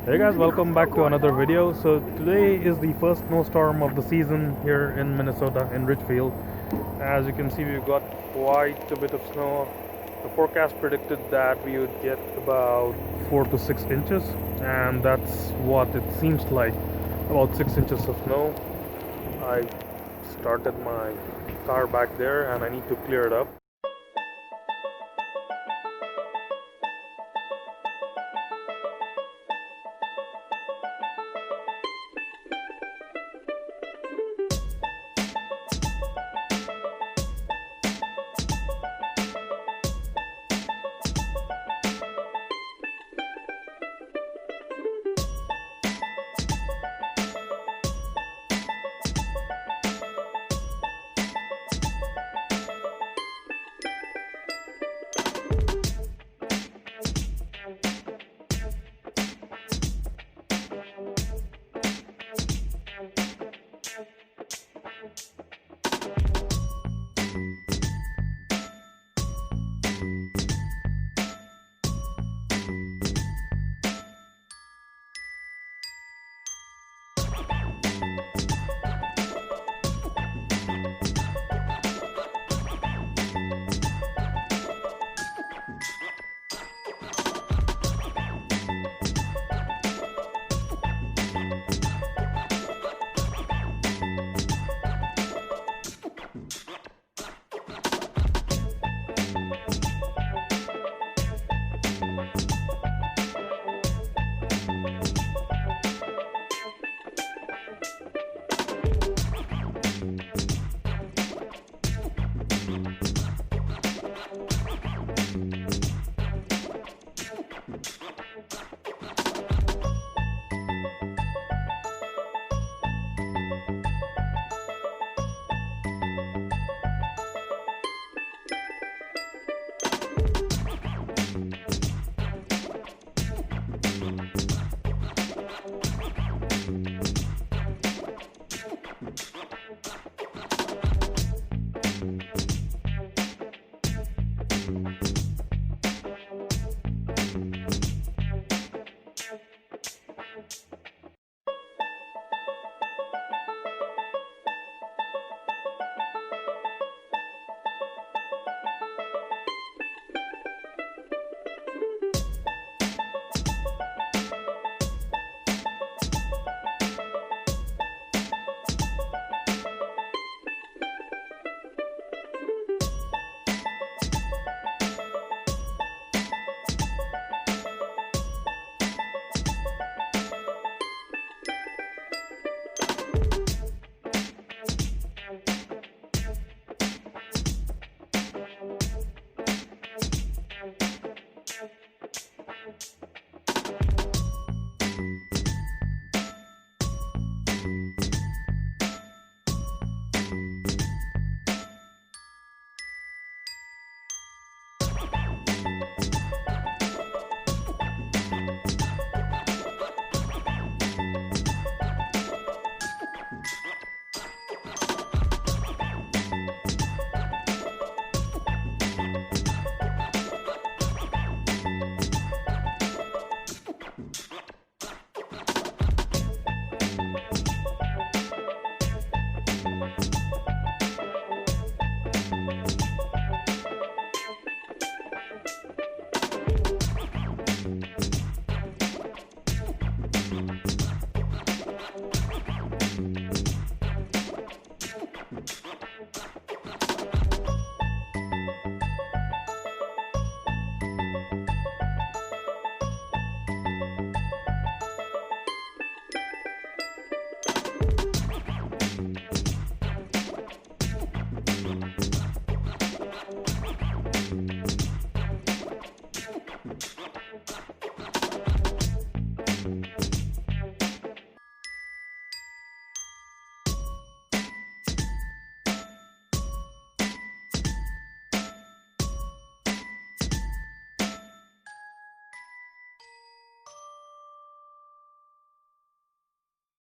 Hey guys, welcome back to another video. So today is the first snowstorm of the season here in Minnesota in Richfield. As you can see, we've got quite a bit of snow. The forecast predicted that we would get about 4 to 6 inches, and that's what it seems like, about 6 inches of snow. I started my car back there and I need to clear it up.